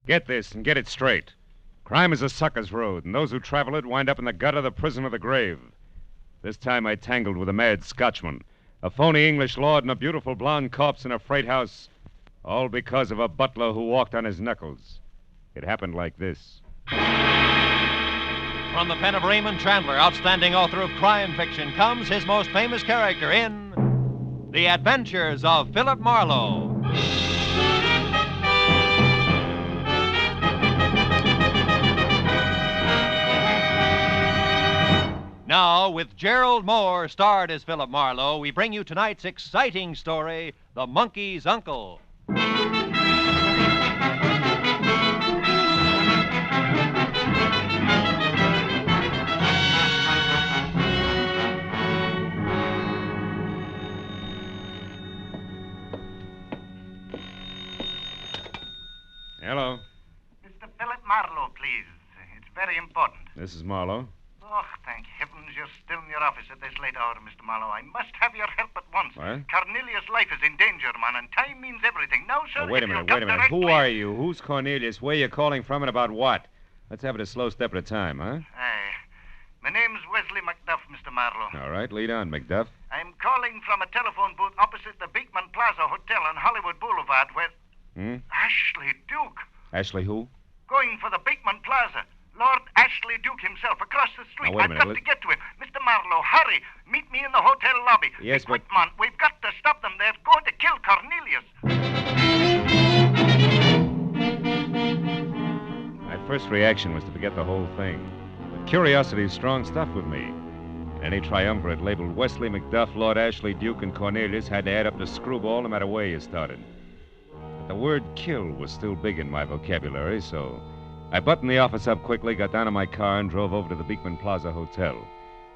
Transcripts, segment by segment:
Get this and get it straight. Crime is a sucker's road, and those who travel it wind up in the gutter, the prison, or the grave. This time I tangled with a mad Scotchman, a phony English lord, and a beautiful blonde corpse in a freight house, all because of a butler who walked on his knuckles. It happened like this. From the pen of Raymond Chandler, outstanding author of crime fiction, comes his most famous character in The Adventures of Philip Marlowe. Now, with Gerald Moore starred as Philip Marlowe, we bring you tonight's exciting story, The Monkey's Uncle. Hello. Mr. Philip Marlowe, please. It's very important. This is Marlowe. Oh, thank heavens you're still in your office at this late hour, Mr. Marlowe. I must have your help at once. What? Cornelius' life is in danger, man, and time means everything. Now, sir, Oh, wait a if you'll minute, wait a come minute. Who directly- are you? Who's Cornelius? Where you calling from and about what? Let's have it a slow step at a time, huh? Aye. My name's Wesley Macduff, Mr. Marlowe. All right, lead on, McDuff. I'm calling from a telephone booth opposite the Beekman Plaza Hotel on Hollywood Boulevard where... Ashley Duke. Ashley who? Going for the Beekman Plaza. Lord Ashley Duke himself, across the street. Now, wait a I've minute, got to get to him. Mr. Marlowe, hurry. Meet me in the hotel lobby. Yes, Be quick, but- man. We've got to stop them. They're going to kill Cornelius. My first reaction was to forget the whole thing. But curiosity is strong stuff with me. Any triumvirate labeled Wesley Macduff, Lord Ashley Duke, and Cornelius had to add up to Screwball no matter where you started. But the word kill was still big in my vocabulary, so I buttoned the office up quickly, got down in my car, and drove over to the Beekman Plaza Hotel,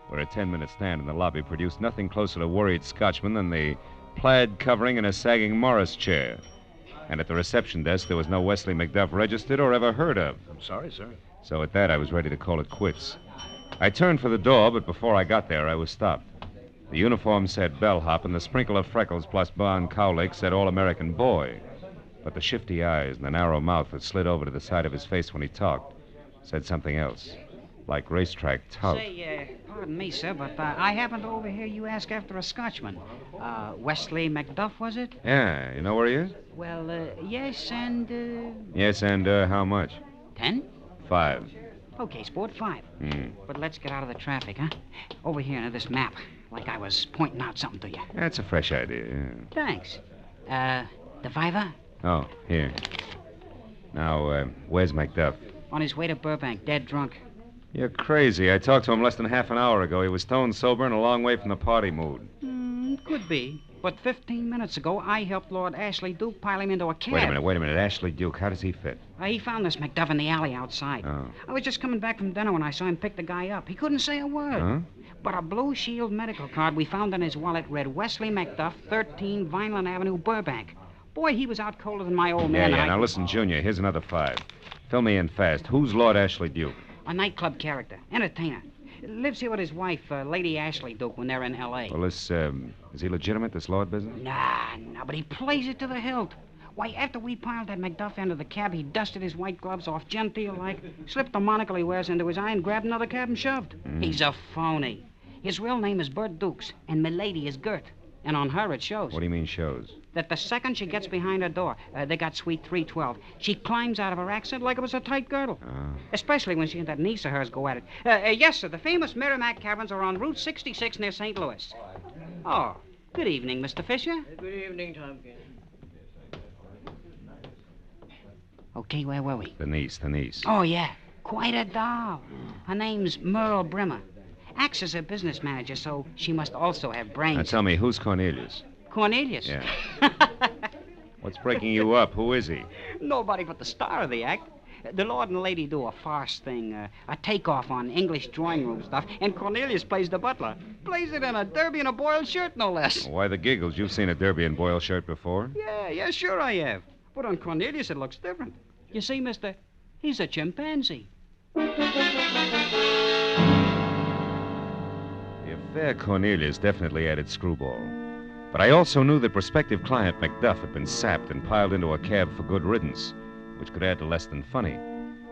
where a 10-minute stand in the lobby produced nothing closer to worried Scotchman than the plaid covering and a sagging Morris chair. And at the reception desk, there was no Wesley Macduff registered or ever heard of. I'm sorry, sir. So at that, I was ready to call it quits. I turned for the door, but before I got there, I was stopped. The uniform said bellhop, and the sprinkle of freckles plus blonde cowlick said all-American boy. But the shifty eyes and the narrow mouth that slid over to the side of his face when he talked said something else, like racetrack tout. Say, pardon me, sir, but I happened to overhear you ask after a Scotchman. Wesley Macduff, was it? Yeah, you know where he is? Well, yes, and, Yes, and how much? 10? 5. Okay, sport, 5. Hmm. But let's get out of the traffic, huh? Over here under this map, like I was pointing out something to you. That's a fresh idea, yeah. Thanks. The Viva? Oh, here. Now, where's Macduff? On his way to Burbank, dead drunk. You're crazy. I talked to him less than half an hour ago. He was stone sober and a long way from the party mood. Could be. But 15 minutes ago, I helped Lord Ashley Duke pile him into a cab. Wait a minute. Ashley Duke, how does he fit? He found this Macduff in the alley outside. Oh. I was just coming back from dinner when I saw him pick the guy up. He couldn't say a word. Huh? But a Blue Shield medical card we found in his wallet read Wesley Macduff, 13 Vineland Avenue, Burbank. Boy, he was out colder than my old man. Yeah. and Now listen, Junior, here's another 5. Fill me in fast. Who's Lord Ashley Duke? A nightclub character. Entertainer. Lives here with his wife, Lady Ashley Duke, when they're in L.A. Well, is he legitimate, this Lord business? Nah, but he plays it to the hilt. Why, after we piled that Macduff into the cab, he dusted his white gloves off genteel-like, slipped the monocle he wears into his eye, and grabbed another cab and shoved. He's a phony. His real name is Bert Dukes, and Milady is Gert. And on her, it shows. What do you mean shows? That the second she gets behind her door, they got suite 312, she climbs out of her accent like it was a tight girdle. Especially when she and that niece of hers go at it. Yes, sir, the famous Merrimack Caverns are on Route 66 near St. Louis. Oh, good evening, Mr. Fisher. Good evening, Tompkins. Okay, where were we? The niece. Oh, yeah. Quite a doll. Her name's Merle Brimmer. Acts as a business manager, so she must also have brains. Now tell me, who's Cornelius? Cornelius? Yeah. What's breaking you up? Who is he? Nobody but the star of the act. The Lord and Lady do a farce thing, a takeoff on English drawing room stuff, and Cornelius plays the butler. Plays it in a derby and a boiled shirt, no less. Why the giggles? You've seen a derby and boil shirt before? Yeah, sure I have. But on Cornelius, it looks different. You see, mister, he's a chimpanzee. The affair Cornelius definitely added Screwball. But I also knew that prospective client Macduff had been sapped and piled into a cab for good riddance. which could add to less than funny.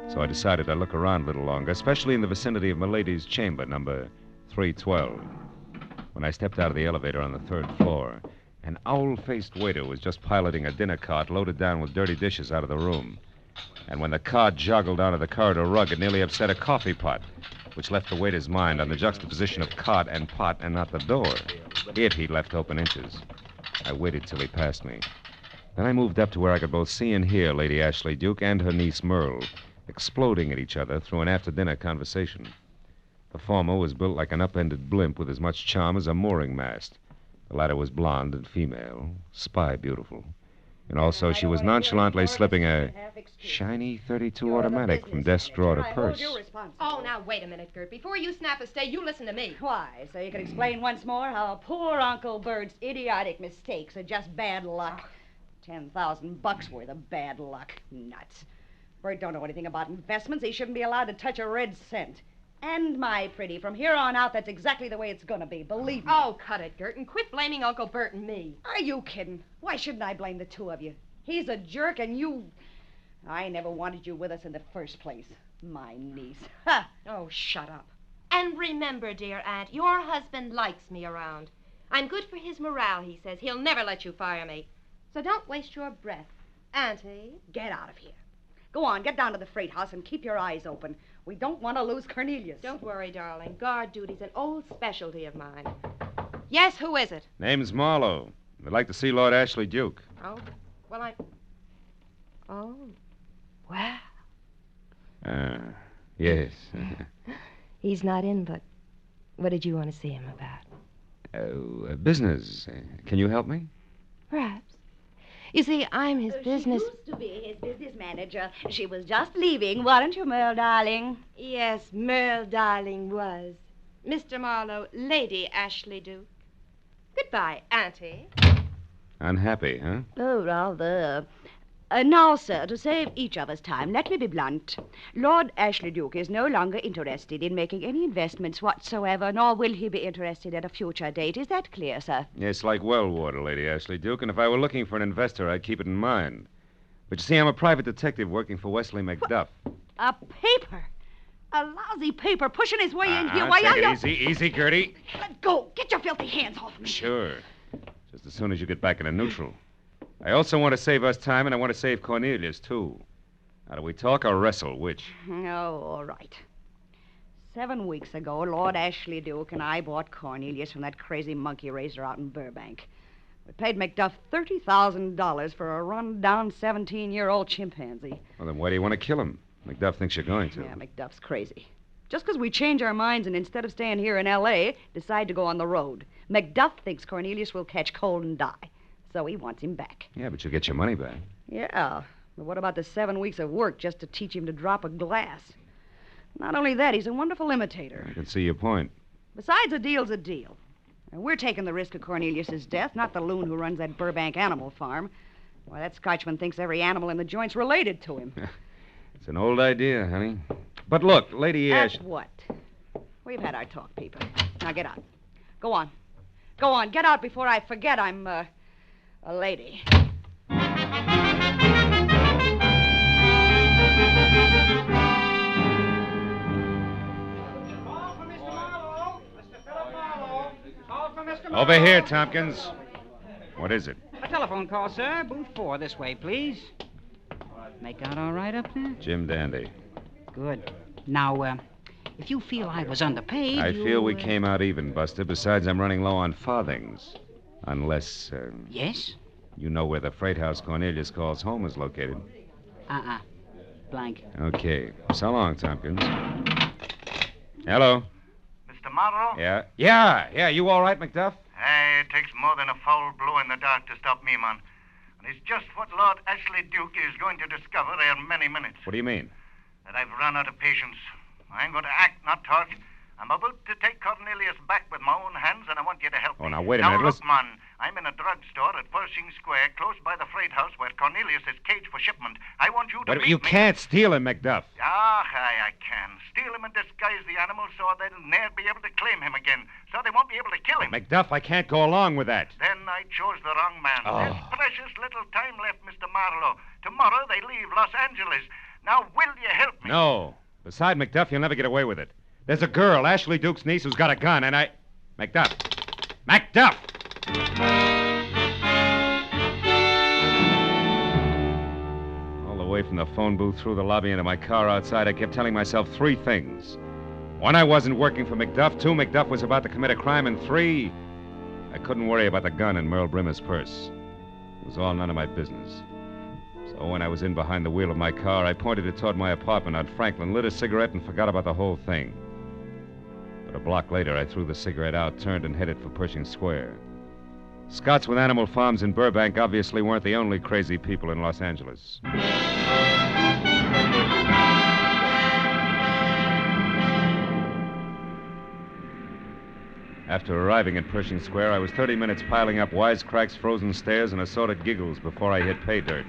So I decided I'd look around a little longer, especially in the vicinity of Milady's chamber, number 312. When I stepped out of the elevator on the 3rd floor, an owl-faced waiter was just piloting a dinner cart loaded down with dirty dishes out of the room. And when the cart joggled onto the corridor rug, it nearly upset a coffee pot, which left the waiter's mind on the juxtaposition of cart and pot and not the door. It he'd left open inches. I waited till he passed me. Then I moved up to where I could both see and hear Lady Ashley Duke and her niece Merle exploding at each other through an after-dinner conversation. The former was built like an upended blimp with as much charm as a mooring mast. The latter was blonde and female, spy beautiful. And also she was nonchalantly slipping a shiny 32 automatic from desk drawer to purse. Oh, now, wait a minute, Gert. Before you snap a stay, you listen to me. Why? So you can explain once more how poor Uncle Bert's idiotic mistakes are just bad luck. $10,000 worth of bad luck. Nuts. Bert don't know anything about investments. He shouldn't be allowed to touch a red cent. And, my pretty, from here on out, that's exactly the way it's going to be. Believe me. Oh, cut it, Gert, and quit blaming Uncle Bert and me. Are you kidding? Why shouldn't I blame the two of you? He's a jerk, and you... I never wanted you with us in the first place. My niece. Ha! Oh, shut up. And remember, dear Aunt, your husband likes me around. I'm good for his morale, he says. He'll never let you fire me. So don't waste your breath. Auntie? Get out of here. Go on, get down to the freight house and keep your eyes open. We don't want to lose Cornelius. Don't worry, darling. Guard duty's an old specialty of mine. Yes, who is it? Name's Marlowe. I'd like to see Lord Ashley Duke. Oh, well, Oh, well. Yes. He's not in, but what did you want to see him about? Business. Can you help me? Perhaps. You see, I'm his business... She used to be his business manager. She was just leaving, weren't you, Merle, darling? Yes, Merle, darling, was. Mr. Marlowe, Lady Ashley Duke. Goodbye, Auntie. Unhappy, huh? Oh, rather. Now, sir, to save each of us time, let me be blunt. Lord Ashley Duke is no longer interested in making any investments whatsoever, nor will he be interested at a future date. Is that clear, sir? Yes, like well water, Lady Ashley Duke, and if I were looking for an investor, I'd keep it in mind. But you see, I'm a private detective working for Wesley McDuff. A paper? A lousy paper pushing his way in here. Why take are it you... easy, Gertie. Let go. Get your filthy hands off me. Sure. Just as soon as you get back into neutral. I also want to save us time, and I want to save Cornelius, too. Now, do we talk or wrestle? Which? Oh, all right. 7 weeks ago, Lord Ashley Duke and I bought Cornelius from that crazy monkey raiser out in Burbank. We paid McDuff $30,000 for a run-down 17-year-old chimpanzee. Well, then why do you want to kill him? McDuff thinks you're going to. Yeah, McDuff's crazy. Just because we change our minds and instead of staying here in L.A., decide to go on the road. McDuff thinks Cornelius will catch cold and die. So he wants him back. Yeah, but you'll get your money back. Yeah, but what about the 7 weeks of work just to teach him to drop a glass? Not only that, he's a wonderful imitator. I can see your point. Besides, a deal's a deal. And we're taking the risk of Cornelius's death, not the loon who runs that Burbank animal farm. Why, that Scotchman thinks every animal in the joint's related to him. It's an old idea, honey. But look, Lady Ash... At what? We've had our talk, people. Now get out. Go on. Go on, get out before I forget I'm, a lady. Over here, Tompkins. What is it? A telephone call, sir. Booth 4, this way, please. Make out all right up there? Jim Dandy. Good. Now, if you feel I was underpaid, I feel we came out even, Buster. Besides, I'm running low on farthings. Unless, Yes? you know where the freight house Cornelius calls home is located. Blank. Okay. So long, Tompkins. Hello? Mr. Marlowe? Yeah. You all right, McDuff? Hey, it takes more than a foul blow in the dark to stop me, man. And it's just what Lord Ashley Duke is going to discover in many minutes. What do you mean? That I've run out of patience. I'm going to act, not talk. I'm about to take Cornelius back with my own hands, and I want you to help me. Oh, now, wait a minute. Look, man, I'm in a drugstore at Pershing Square, close by the freight house where Cornelius is caged for shipment. I want you to meet You me. can't steal him, McDuff. I can. Steal him and disguise the animal so they'll ne'er be able to claim him again. So they won't be able to kill him. McDuff, I can't go along with that. Then I chose the wrong man. Oh. There's precious little time left, Mr. Marlowe. Tomorrow they leave Los Angeles. Now, will you help me? No. Beside Macduff, you'll never get away with it. There's a girl, Ashley Duke's niece, who's got a gun, and I... Macduff! Macduff! All the way from the phone booth through the lobby into my car outside, I kept telling myself three things. One, I wasn't working for Macduff. Two, Macduff was about to commit a crime. And three, I couldn't worry about the gun in Merle Brimmer's purse. It was all none of my business. So when I was in behind the wheel of my car, I pointed it toward my apartment on Franklin, lit a cigarette, and forgot about the whole thing. But a block later, I threw the cigarette out, turned, and headed for Pershing Square. Scots with animal farms in Burbank obviously weren't the only crazy people in Los Angeles. After arriving at Pershing Square, I was 30 minutes piling up wisecracks, frozen stares, and assorted giggles before I hit pay dirt.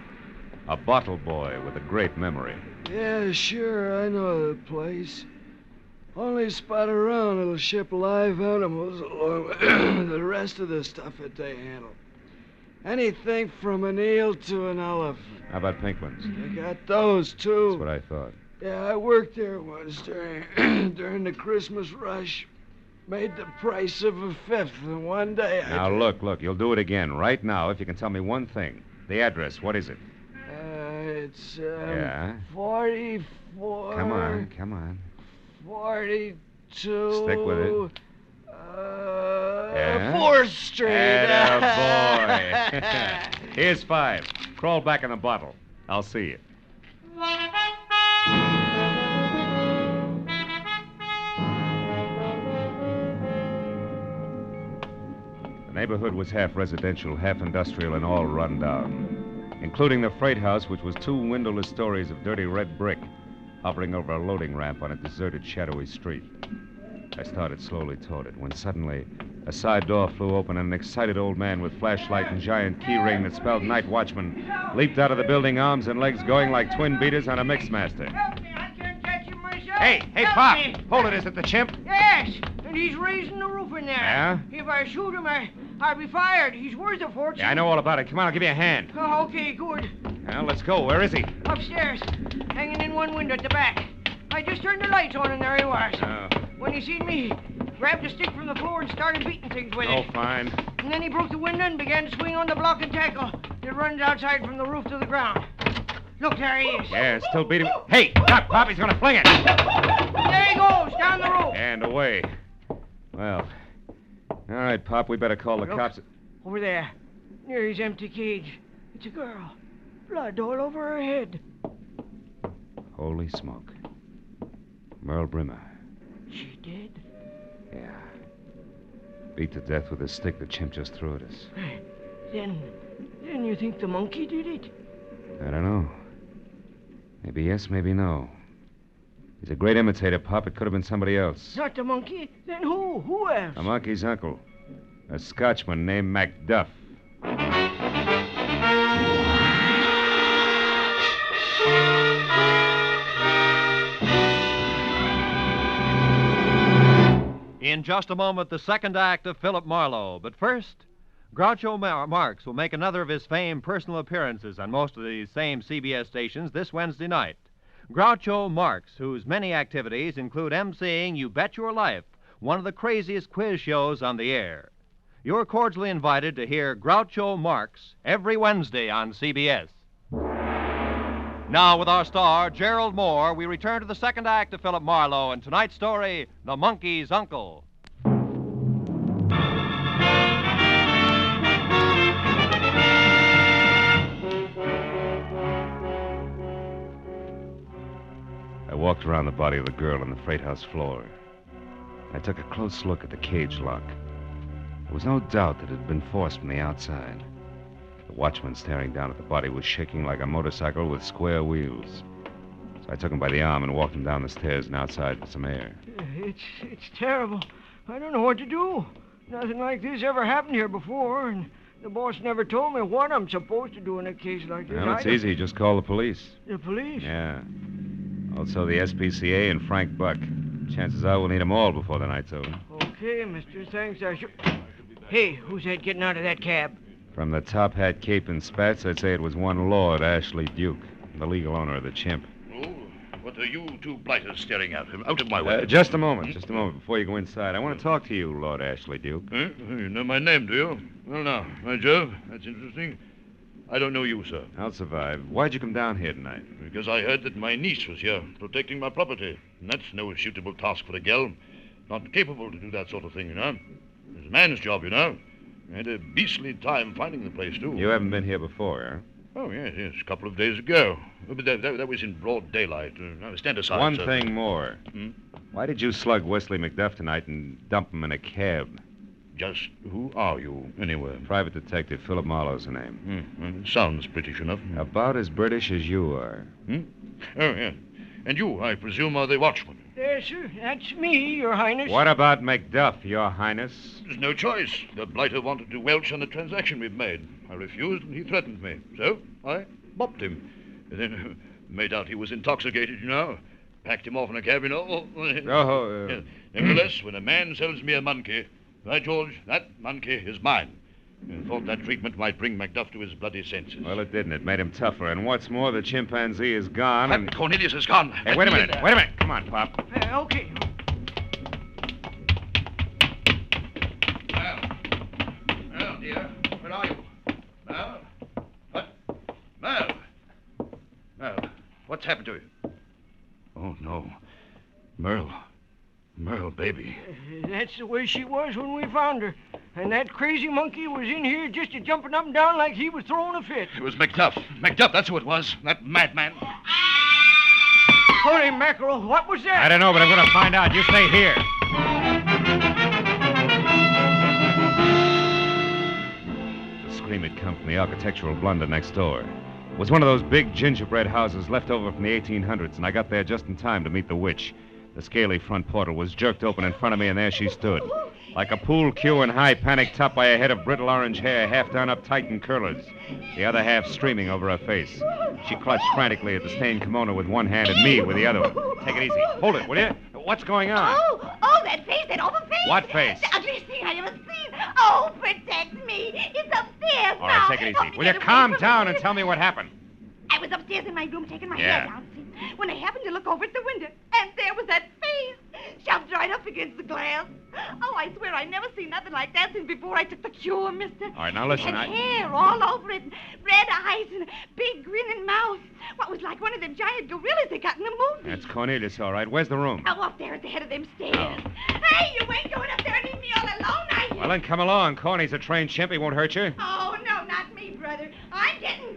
A bottle boy with a great memory. Yeah, sure, I know the place. Only spot around it'll ship live animals along with the rest of the stuff that they handle. Anything from an eel to an elephant. How about pink ones? They got those, too. That's what I thought. Yeah, I worked there once during the Christmas rush. Made the price of a fifth in one day. Now, look, you'll do it again right now if you can tell me one thing. The address, what is it? It's, Yeah? 44... Come on. 42... Stick with it. Yeah? 4th Street. Attaboy. Here's 5. Crawl back in the bottle. I'll see you. The neighborhood was half residential, half industrial, and all run down, including the freight house, which was 2 windowless stories of dirty red brick hovering over a loading ramp on a deserted, shadowy street. I started slowly toward it when suddenly a side door flew open and an excited old man with flashlight and giant key ring that spelled night watchman leaped out of the building, arms and legs going like twin beaters on a Mixmaster. Help me, I can't catch him myself. Hey, Help Pop! me. Hold it, is it the chimp? Yes, and he's raising the roof in there. Yeah? If I shoot him, I'll be fired. He's worth a fortune. Yeah, I know all about it. Come on, I'll give you a hand. Oh, okay, good. Now, let's go. Where is he? Upstairs, hanging in one window at the back. I just turned the lights on, and there he was. Oh. When he seen me, he grabbed a stick from the floor and started beating things with Oh, it. fine. And then he broke the window and began to swing on the block and tackle that runs outside from the roof to the ground. Look, there he is. Yeah, still beating. Hey, Doc, Pop, he's gonna fling it. There he goes, down the road. And away. Well, all right, Pop, we better call the Look. cops. Over there, near his empty cage. It's a girl. Blood all over her head. Holy smoke. Merle Brimmer. She dead? Yeah. Beat to death with a stick the chimp just threw at us. Then you think the monkey did it? I don't know. Maybe yes, maybe no. He's a great imitator, Pop. It could have been somebody else. Not the monkey? Then who? Who else? A monkey's uncle. A Scotchman named Macduff. In just a moment, the second act of Philip Marlowe. But first, Groucho Marx will make another of his famed personal appearances on most of these same CBS stations this Wednesday night. Groucho Marx, whose many activities include emceeing You Bet Your Life, one of the craziest quiz shows on the air. You're cordially invited to hear Groucho Marx every Wednesday on CBS. Now, with our star, Gerald Moore, we return to the second act of Philip Marlowe and tonight's story, The Monkey's Uncle. I walked around the body of the girl on the freight house floor. I took a close look at the cage lock. There was no doubt that it had been forced from the outside. The watchman staring down at the body was shaking like a motorcycle with square wheels. So I took him by the arm and walked him down the stairs and outside for some air. It's terrible. I don't know what to do. Nothing like this ever happened here before, and the boss never told me what I'm supposed to do in a case like this. Well, it's easy. Just call the police. The police? Yeah. Also the SPCA and Frank Buck. Chances are we'll need them all before the night's over. Okay, mister. Thanks. Hey, who's that getting out of that cab? From the top hat, cape, and spats, I'd say it was one Lord Ashley Duke, the legal owner of the chimp. Oh, what are you two blighters staring at? Out of my way. Just a moment before you go inside. I want to talk to you, Lord Ashley Duke. You know my name, do you? Well, now, by Jove, that's interesting. I don't know you, sir. I'll survive. Why'd you come down here tonight? Because I heard that my niece was here, protecting my property. And that's no suitable task for a girl. Not capable to do that sort of thing, you know. It's a man's job, you know. I had a beastly time finding the place, too. You haven't been here before, huh? Oh, yes, a couple of days ago. But that was in broad daylight. Now, stand aside, One sir. thing more. Why did you slug Wesley McDuff tonight and dump him in a cab? Just who are you, anyway? Private Detective Philip Marlowe's the name. Sounds British enough. About as British as you are. Oh, yeah. And you, I presume, are the watchman. Yes, sir. That's me, Your Highness. What about McDuff, Your Highness? There's no choice. The blighter wanted to welch on the transaction we've made. I refused, and he threatened me. So I bopped him. And then made out he was intoxicated, you know. Packed him off in a cab, you know. Yeah. Nevertheless, when a man sells me a monkey, by George, that monkey is mine. And thought that treatment might bring Macduff to his bloody senses. Well, it didn't. It made him tougher. And what's more, the chimpanzee is gone, and... Cornelius is gone. Hey, wait a minute. Come on, Pop. Okay. Well, dear, where are you? Merle? What? Merle? Merle, what's happened to you? Oh, no. Merle, baby. That's the way she was when we found her. And that crazy monkey was in here just jumping up and down like he was throwing a fit. It was Macduff. Macduff, that's who it was. That madman. Holy mackerel, what was that? I don't know, but I'm going to find out. You stay here. The scream had come from the architectural blunder next door. It was one of those big gingerbread houses left over from the 1800s, and I got there just in time to meet the witch. The scaly front portal was jerked open in front of me, and there she stood. Like a pool cue in high panic, topped by a head of brittle orange hair, half done up tight in curlers, the other half streaming over her face. She clutched frantically at the stained kimono with one hand and me with the other one. Take it easy. Hold it, will you? What's going on? Oh, that face, that awful face. What face? The ugliest thing I ever seen. Oh, protect me. It's upstairs All now. right, take it Help easy. me Will you get away calm from down here. and tell me what happened? I was upstairs in my room taking my Yeah. hair down, see, when I happened to look over at the window, and there was that face, shoved right up against the glass. Oh, I swear I never seen nothing like that since before I took the cure, mister. All right, now listen, And hair all over it, and red eyes, and a big grinning mouth. What was like one of them giant gorillas they got in the movie. That's Cornelius, all right. Where's the room? Oh, up there at the head of them stairs. Oh. Hey, you ain't going up there and leave me all alone, I hear. Well, then come along. Corny's a trained chimp. He won't hurt you. Oh, no, not me, brother. I'm getting...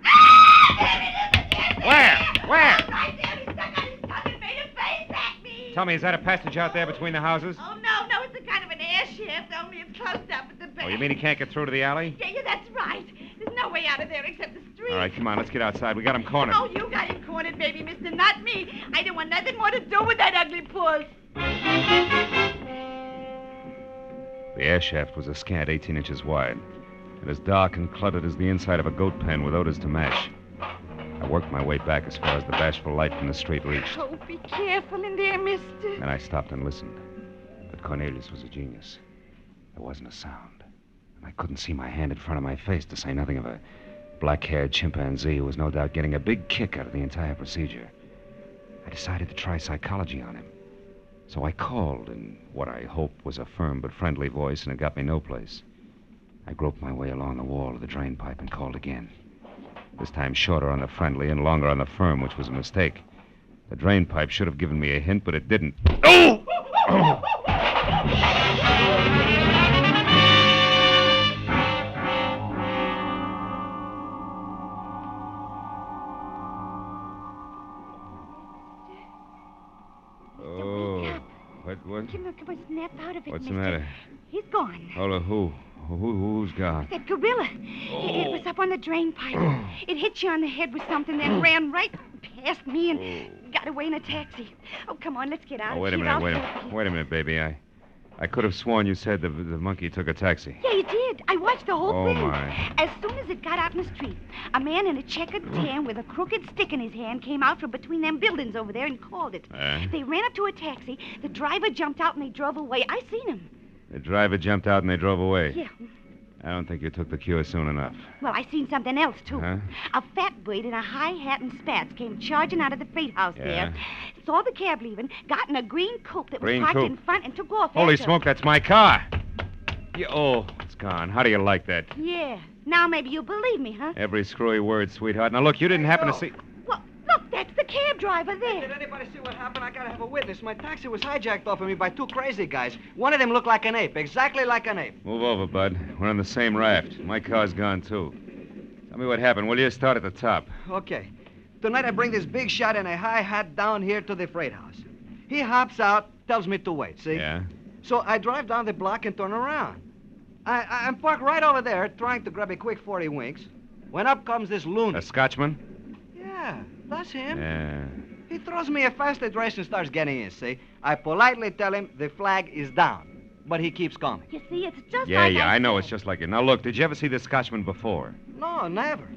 Ah! There it is again! Where? Right there. He stuck out his tongue and made a face at me. Tell me, is that a passage out there between the houses? Oh, no, it's a kind of an air shaft, only it's closed up at the back. Oh, you mean he can't get through to the alley? Yeah, that's right. There's no way out of there except the street. All right, come on, let's get outside. We got him cornered. Oh, you got him cornered, baby, mister, not me. I didn't want nothing more to do with that ugly puss. The air shaft was a scant 18 inches wide, and as dark and cluttered as the inside of a goat pen with odors to match. I worked my way back as far as the bashful light from the street reached. Oh, be careful in there, mister. Then I stopped and listened. But Cornelius was a genius. There wasn't a sound. And I couldn't see my hand in front of my face, to say nothing of a black-haired chimpanzee who was no doubt getting a big kick out of the entire procedure. I decided to try psychology on him. So I called in what I hoped was a firm but friendly voice, and it got me no place. I groped my way along the wall of the drain pipe and called again. This time shorter on the friendly and longer on the firm, which was a mistake. The drain pipe should have given me a hint, but it didn't. Oh! What? Look, come on, snap out of it, What's the mister. matter? He's gone. Hold on, who's gone? That gorilla. It was up on the drain pipe. It hit you on the head with something, then ran right past me and got away in a taxi. Oh, come on, let's get out. Oh, wait a minute, baby. I could have sworn you said the monkey took a taxi. Yeah, you did. I watched the whole thing. My. As soon as it got out in the street, a man in a checkered tan with a crooked stick in his hand came out from between them buildings over there and called it. They ran up to a taxi. The driver jumped out and they drove away. I seen him. The driver jumped out and they drove away. Yeah. I don't think you took the cure soon enough. Well, I seen something else, too. Huh? A fat bird in a high hat and spats came charging out of the freight house Yeah. there, saw the cab leaving, got in a green coupe that was Green parked coupe? in front, and took off Holy after. smoke, that's my car. Oh, it's gone. How do you like that? Yeah. Now maybe you'll believe me, huh? Every screwy word, sweetheart. Now, look, you didn't happen to see... Well, look, that's the cab driver there. Did anybody see what happened? I gotta have a witness. My taxi was hijacked off of me by two crazy guys. One of them looked like an ape, exactly like an ape. Move over, bud. We're on the same raft. My car's gone, too. Tell me what happened, will you? Start at the top. Okay. Tonight I bring this big shot in a high hat down here to the freight house. He hops out, tells me to wait, see? Yeah? So I drive down the block and turn around. I'm parked right over there trying to grab a quick 40 winks when up comes this loon. A Scotchman? Yeah, that's him. Yeah. He throws me a fast address and starts getting in, see? I politely tell him the flag is down, but he keeps coming. You see, it's just Yeah, like I know. said. It's just like it. Now, look, did you ever see this Scotchman before? No, never.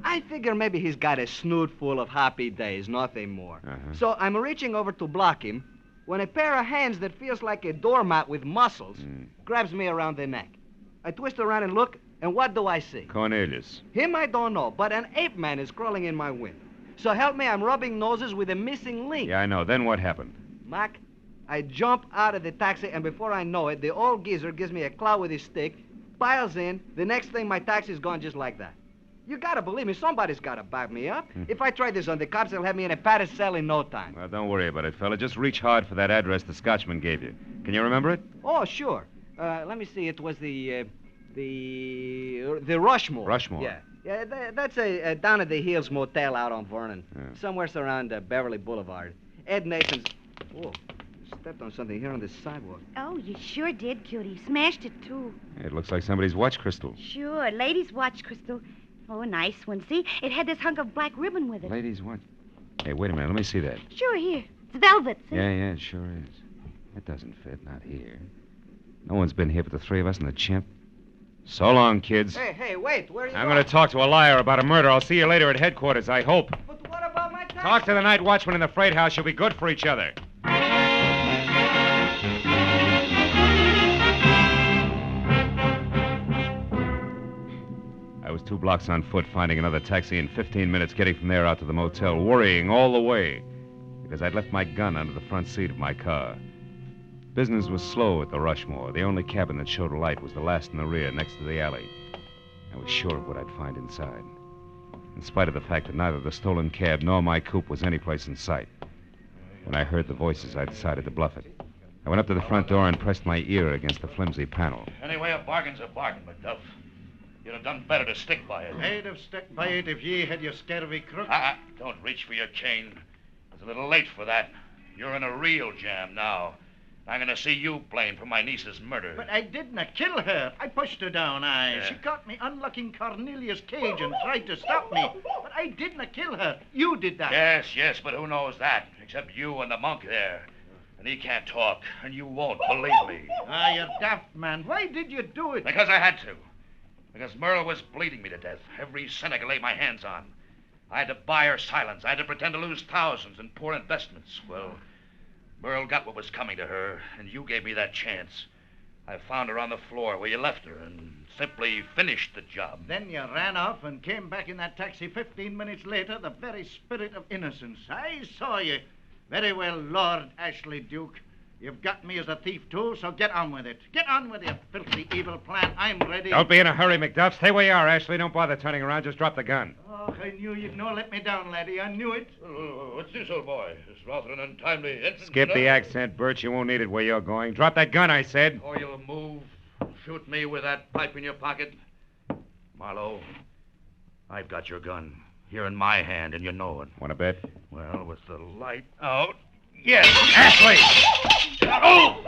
I figure maybe he's got a snoot full of happy days, nothing more. Uh-huh. So I'm reaching over to block him when a pair of hands that feels like a doormat with muscles grabs me around the neck. I twist around and look, and what do I see? Cornelius. Him I don't know, but an ape man is crawling in my window. So help me, I'm rubbing noses with a missing link. Yeah, I know. Then what happened? Mac, I jump out of the taxi, and before I know it, the old geezer gives me a clout with his stick, piles in. The next thing, my taxi's gone just like that. You gotta believe me, somebody's gotta back me up. If I try this on the cops, they'll have me in a padded cell in no time. Well, don't worry about it, fella. Just reach hard for that address the Scotchman gave you. Can you remember it? Oh, sure. Let me see. It was the Rushmore. Rushmore? Yeah, that's a down at the Hills motel out on Vernon. Yeah. Somewhere around Beverly Boulevard. Ed Nathan's... Oh, stepped on something here on the sidewalk. Oh, you sure did, cutie. Smashed it, too. It looks like somebody's watch crystal. Sure, ladies' watch crystal. Oh, a nice one. See, it had this hunk of black ribbon with it. Ladies' watch. Hey, wait a minute. Let me see that. Sure, here. It's velvet, see? Yeah, it sure is. It doesn't fit. Not here. No one's been here but the three of us and the chimp. So long, kids. Hey, wait. Where are you I'm going? going to talk to a liar about a murder. I'll see you later at headquarters, I hope. But what about my taxi? Talk to the night watchman in the freight house. You'll be good for each other. I was 2 blocks on foot, finding another taxi in 15 minutes, getting from there out to the motel, worrying all the way because I'd left my gun under the front seat of my car. Business was slow at the Rushmore. The only cabin that showed a light was the last in the rear, next to the alley. I was sure of what I'd find inside, in spite of the fact that neither the stolen cab nor my coupe was anyplace in sight. When I heard the voices, I decided to bluff it. I went up to the front door and pressed my ear against the flimsy panel. Anyway, a bargain's a bargain, McDuff. You'd have done better to stick by it. I'd have stuck by it if ye had your scurvy crook. Don't reach for your chain. It's a little late for that. You're in a real jam now. I'm going to see you blamed for my niece's murder. But I didn't kill her. I pushed her down, Yeah. She caught me unlocking Cornelius' cage and tried to stop me. But I didn't kill her. You did that. Yes, but who knows that? Except you and the monk there. And he can't talk, and you won't believe me. You're daft, man. Why did you do it? Because I had to. Because Merle was bleeding me to death. Every cent I could lay my hands on. I had to buy her silence. I had to pretend to lose thousands in poor investments. Well, Merle got what was coming to her, and you gave me that chance. I found her on the floor where you left her and simply finished the job. Then you ran off and came back in that taxi 15 minutes later, the very spirit of innocence. I saw you. Very well, Lord Ashley Duke. You've got me as a thief, too, so get on with it. Get on with your filthy, evil plan. I'm ready. Don't be in a hurry, McDuff. Stay where you are, Ashley. Don't bother turning around. Just drop the gun. Oh, I knew you'd no let me down, laddie. I knew it. What's this, old boy? It's rather an untimely entrance. Skip the accent, Bert. You won't need it where you're going. Drop that gun, I said. Or you'll move. Shoot me with that pipe in your pocket. Marlowe, I've got your gun. Here in my hand, and you know it. Want to bet? Well, with the light out. Yes, Ashley! Oh!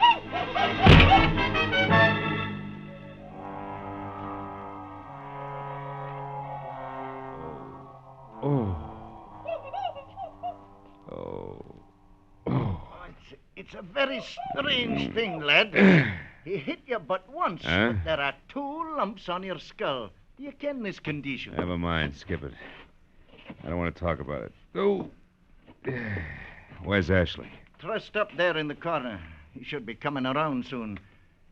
It's a very strange thing, lad. He hit you but once, Huh? but there are 2 lumps on your skull. Do you ken this condition? Never mind. Skip it. I don't want to talk about it. Oh. Where's Ashley? Trussed up there in the corner. He should be coming around soon.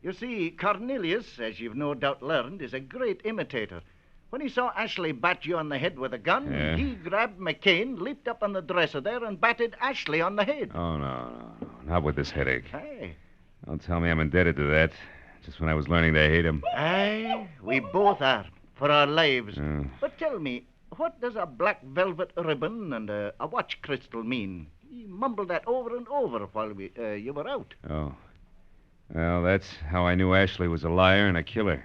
You see, Cornelius, as you've no doubt learned, is a great imitator. When he saw Ashley bat you on the head with a gun, Yeah. he grabbed McCain, leaped up on the dresser there, and batted Ashley on the head. Oh, no. Not with this headache. Hey. Don't tell me I'm indebted to that. Just when I was learning to hate him. Aye, we both are, for our lives. Yeah. But tell me, what does a black velvet ribbon and a watch crystal mean? You mumbled that over and over while you were out. Oh. Well, that's how I knew Ashley was a liar and a killer.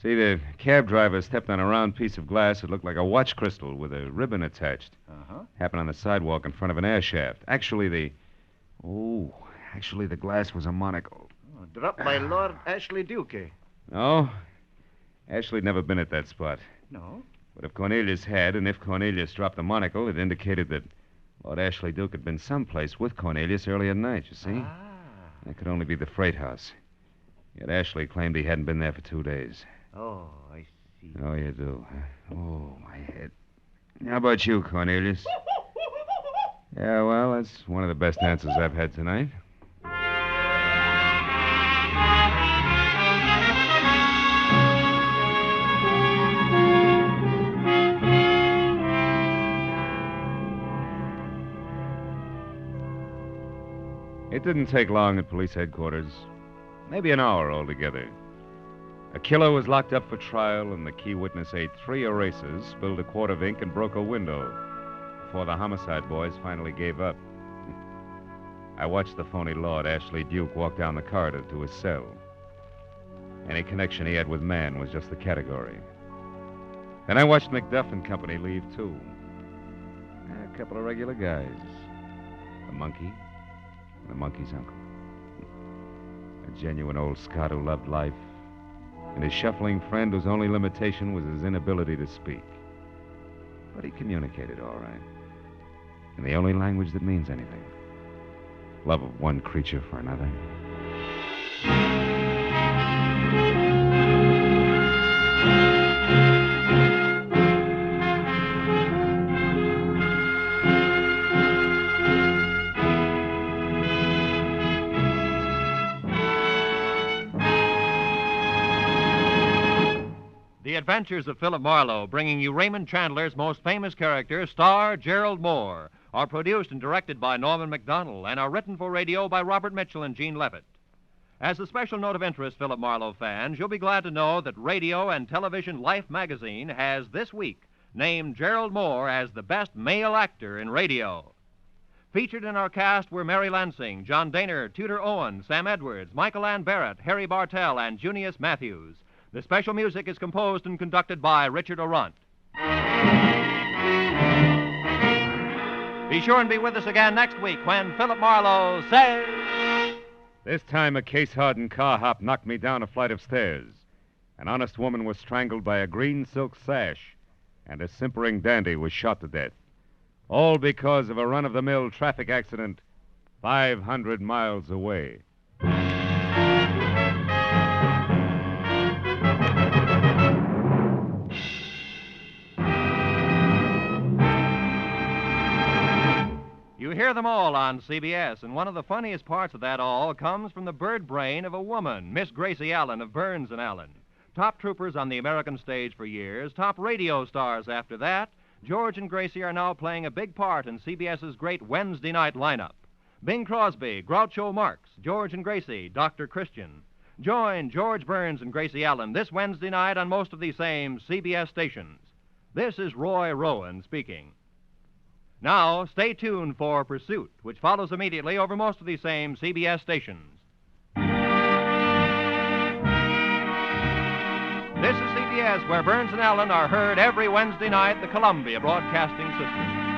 See, the cab driver stepped on a round piece of glass that looked like a watch crystal with a ribbon attached. Uh-huh. Happened on the sidewalk in front of an air shaft. Actually, the glass was a monocle. Oh, dropped by Lord Ashley Duke, eh? No, Ashley'd never been at that spot. No? But if Cornelius had, and if Cornelius dropped the monocle, it indicated that Lord Ashley Duke had been someplace with Cornelius early at night, you see? Ah. That could only be the freight house. Yet Ashley claimed he hadn't been there for 2 days. Oh, I see. Oh, you do, huh? Oh, my head. How about you, Cornelius? Yeah, well, that's one of the best answers I've had tonight. It didn't take long at police headquarters. Maybe an hour altogether. A killer was locked up for trial, and the key witness ate 3 erasers, spilled a quart of ink, and broke a window before the homicide boys finally gave up. I watched the phony Lord Ashley Duke walk down the corridor to his cell. Any connection he had with man was just the category. Then I watched McDuff and company leave, too. A couple of regular guys. The monkey, and the monkey's uncle. A genuine old Scot who loved life, and his shuffling friend whose only limitation was his inability to speak. But he communicated all right. In the only language that means anything. Love of one creature for another. The Adventures of Philip Marlowe, bringing you Raymond Chandler's most famous character, star Gerald Moore, are produced and directed by Norman MacDonald and are written for radio by Robert Mitchell and Gene Levitt. As a special note of interest, Philip Marlowe fans, you'll be glad to know that Radio and Television Life magazine has this week named Gerald Moore as the best male actor in radio. Featured in our cast were Mary Lansing, John Daner, Tudor Owen, Sam Edwards, Michael Ann Barrett, Harry Bartell, and Junius Matthews. The special music is composed and conducted by Richard Orant. Be sure and be with us again next week when Philip Marlowe says... This time a case-hardened car hop knocked me down a flight of stairs. An honest woman was strangled by a green silk sash, and a simpering dandy was shot to death. All because of a run-of-the-mill traffic accident 500 miles away. You hear them all on CBS, and one of the funniest parts of that all comes from the bird brain of a woman, Miss Gracie Allen of Burns and Allen. Top troopers on the American stage for years, top radio stars after that, George and Gracie are now playing a big part in CBS's great Wednesday night lineup. Bing Crosby, Groucho Marx, George and Gracie, Dr. Christian. Join George Burns and Gracie Allen this Wednesday night on most of these same CBS stations. This is Roy Rowan speaking. Now, stay tuned for Pursuit, which follows immediately over most of these same CBS stations. This is CBS, where Burns and Allen are heard every Wednesday night, the Columbia Broadcasting System.